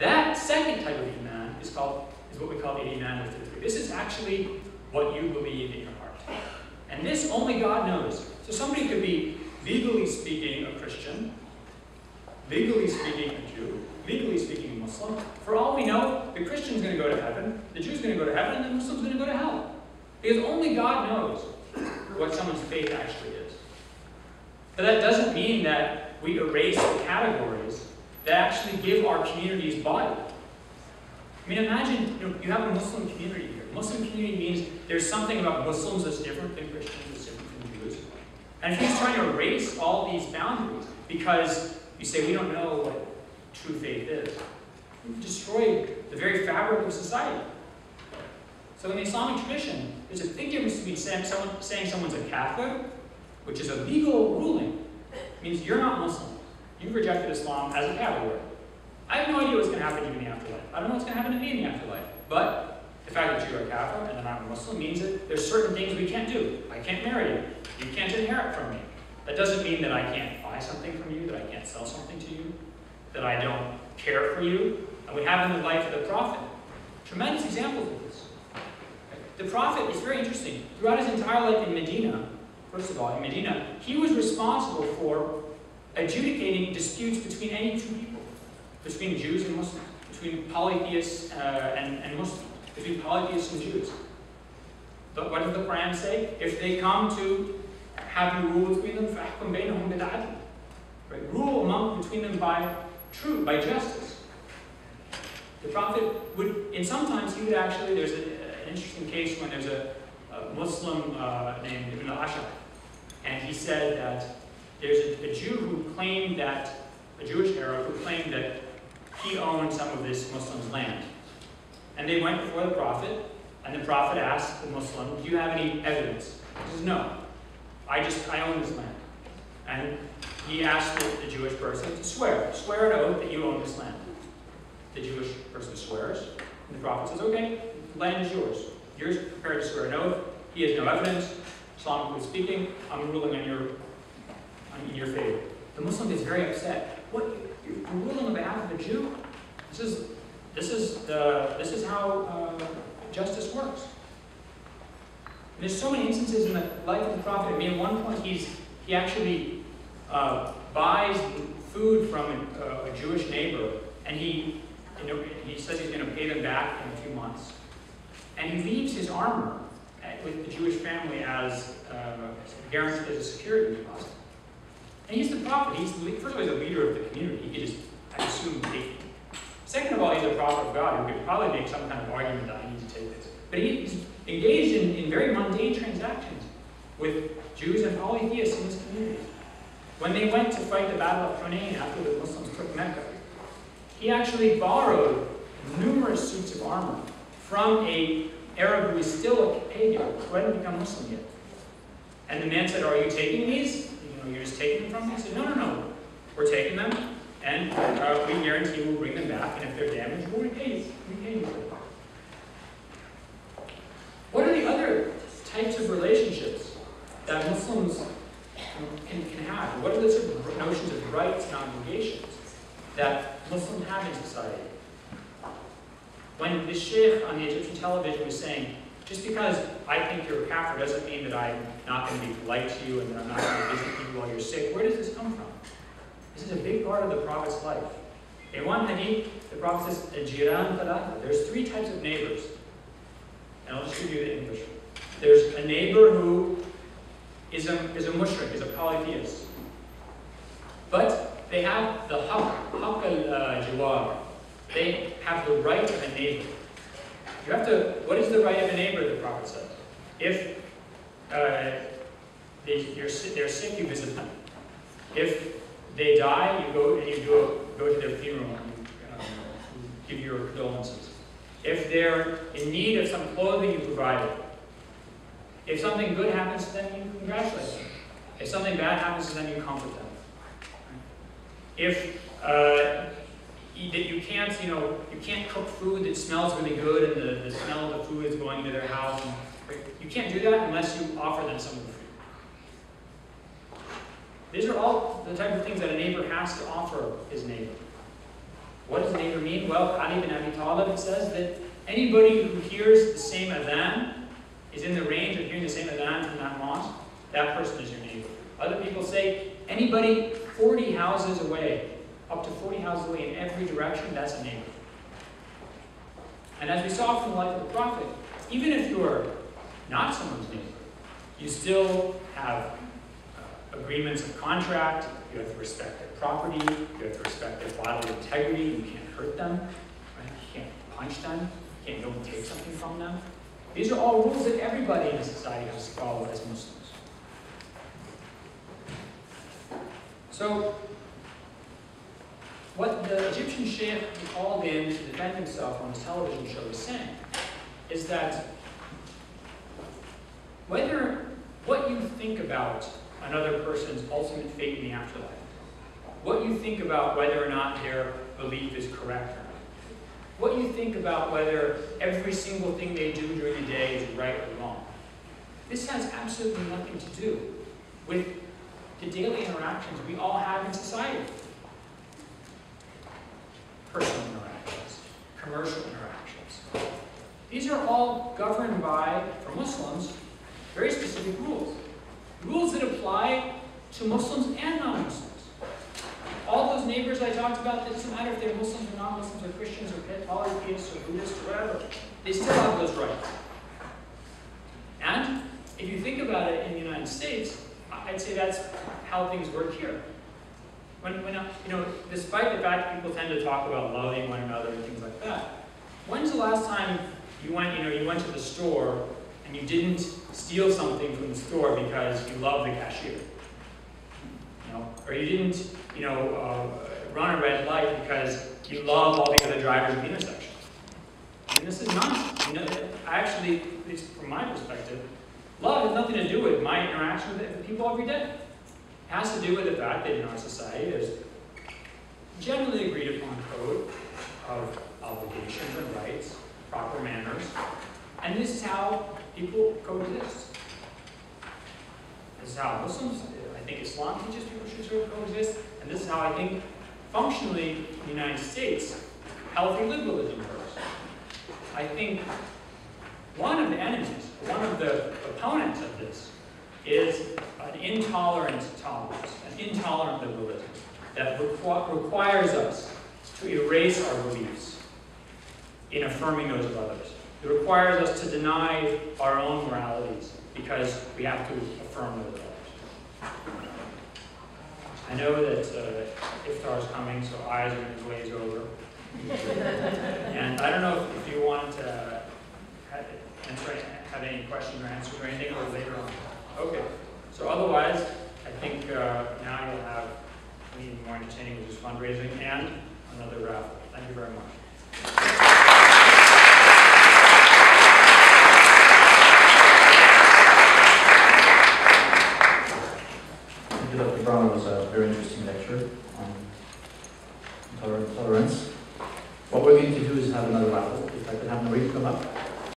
That second type of iman is what we call the iman of the three. This is actually what you believe in your heart. And this only God knows. So somebody could be legally speaking a Christian, legally speaking a Jew, legally speaking a Muslim. For all we know, the Christian's going to go to heaven, the Jew's going to go to heaven, and the Muslim's going to go to hell. Because only God knows what someone's faith actually is. But that doesn't mean that we erase the categories that actually give our communities body. I mean, imagine you have a Muslim community here. Muslim community means there's something about Muslims that's different than Christians, that's different from Jews. And if he's trying to erase all these boundaries because you say we don't know what true faith is, you've destroyed the very fabric of society. So in the Islamic tradition, there's a big difference between saying someone's a Catholic, which is a legal ruling. It means you're not Muslim. You've rejected Islam as a category. I have no idea what's going to happen to you in the afterlife. I don't know what's going to happen to me in the afterlife. But the fact that you're a Catholic and I'm a Muslim means that there's certain things we can't do. I can't marry you. You can't inherit from me. That doesn't mean that I can't buy something from you, that I can't sell something to you, that I don't care for you. And we have in the life of the Prophet tremendous examples of this. The Prophet is very interesting. Throughout his entire life in Medina, first of all, in Medina, he was responsible for adjudicating disputes between any two people, between Jews and Muslims, between polytheists and Muslims, between polytheists and Jews. But what does the Quran say? If they come to have you rule between them, فَحْكُمْ بَيْنَهُمْ بِالْعَدْلِ. Right? Rule between them by truth, by justice. The Prophet would, and sometimes he would actually, there's an interesting case when there's a Muslim named Ibn al-Ashar, and he said that there's a Jew who claimed that, a Jewish Arab who claimed that he owned some of this Muslim's land. And they went before the Prophet, and the Prophet asked the Muslim, do you have any evidence? He says, no, I own this land. And he asked the Jewish person to swear an oath that you own this land. The Jewish person swears, and the Prophet says, okay, the land is yours. You're prepared to swear an oath. He has no evidence. Islamically speaking, I'm ruling in your favor. The Muslim gets very upset. What? You're ruling on behalf of a Jew? This is how justice works. And there's so many instances in the life of the Prophet. I mean, at one point he actually buys food from a Jewish neighbor, and he says he's going to pay them back in a few months. And he leaves his armor with the Jewish family as guaranteed as a security deposit. And he's the Prophet. First of all, he's a leader of the community. He could just, I assume, take it. Second of all, he's a prophet of God who could probably make some kind of argument that I need to take this. But he's engaged in very mundane transactions with Jews and polytheists in this community. When they went to fight the Battle of Hunayn after the Muslims took Mecca, he actually borrowed numerous suits of armor from an Arab who is still a pagan, who hadn't become Muslim yet. And the man said, are you taking these? You're just taking them from me? He said, no. We're taking them, and we guarantee we'll bring them back, and if they're damaged, we'll repay you for them. What are the other types of relationships that Muslims can have? What are the sort of notions of rights and obligations that Muslims have in society? When the sheikh on the Egyptian television was saying, just because I think you're a kafir doesn't mean that I'm not going to be polite to you and that I'm not going to visit you while you're sick. Where does this come from? This is a big part of the Prophet's life. In one hadith, the Prophet says, Jiran thalatha. There's three types of neighbors. And I'll just give you the English. There's a neighbor who is a mushrik, is a polytheist. But they have the haqq al-jawar. They have the right of a neighbor. You have to, what is the right of a neighbor, the Prophet says? If they're sick, you visit them. If they die, you go to their funeral and you give your condolences. If they're in need of some clothing, you provide it. If something good happens to them, you congratulate them. If something bad happens to them, you comfort them. If you can't cook food that smells really good and the smell of the food is going into their house, you can't do that unless you offer them some of the food. These are all the type of things that a neighbor has to offer his neighbor. What does a neighbor it mean? Well, Ali ibn Abi Talib says that anybody who hears the same adhan, is in the range of hearing the same adhan from that mosque, that person is your neighbor. Other people say anybody 40 houses away, up to 40 houses away in every direction, that's a neighbor. And as we saw from the life of the Prophet, even if you are not someone's neighbor, you still have agreements of contract, you have to respect their property, you have to respect their bodily integrity, you can't hurt them, right? You can't punch them, you can't go and take something from them. These are all rules that everybody in a society has to follow as Muslims. So, what the Egyptian sheikh he called in to defend himself on his television show was saying is that what you think about another person's ultimate fate in the afterlife, what you think about whether or not their belief is correct or not, what you think about whether every single thing they do during the day is right or wrong, this has absolutely nothing to do with the daily interactions we all have in society. Personal interactions, commercial interactions. These are all governed by, for Muslims, very specific rules. Rules that apply to Muslims and non-Muslims. All those neighbors I talked about, it doesn't matter if they're Muslims or non-Muslims or Christians or polytheists or Buddhists or whatever, they still have those rights. And if you think about it in the United States, I'd say that's how things work here. Despite the fact that people tend to talk about loving one another and things like that, when's the last time you went to the store and you didn't steal something from the store because you love the cashier? Or you didn't, run a red light because you love all the other drivers in the intersection. And this is nonsense. Actually, at least from my perspective, love has nothing to do with my interaction with people every day. It has to do with the fact that in our society there's generally agreed upon code of obligations and rights, proper manners, and this is how people coexist. This is how Muslims, I think Islam teaches people should sort of coexist, and this is how I think functionally in the United States, healthy liberalism works. I think one of the enemies, one of the opponents of this is an intolerant tolerance, an intolerant liberalism that requires us to erase our beliefs in affirming those of others. It requires us to deny our own moralities because we have to affirm those of others. I know that iftar is coming, so eyes are going to glaze over. And I don't know if you want to have any questions or answers or anything, or later on. Okay. So otherwise, I think now you'll have something more entertaining, which is fundraising and another raffle. Thank you very much. Thank you, Dr. Brown. It was a very interesting lecture on tolerance. What we're going to do is have another raffle. If I could have Marie come up.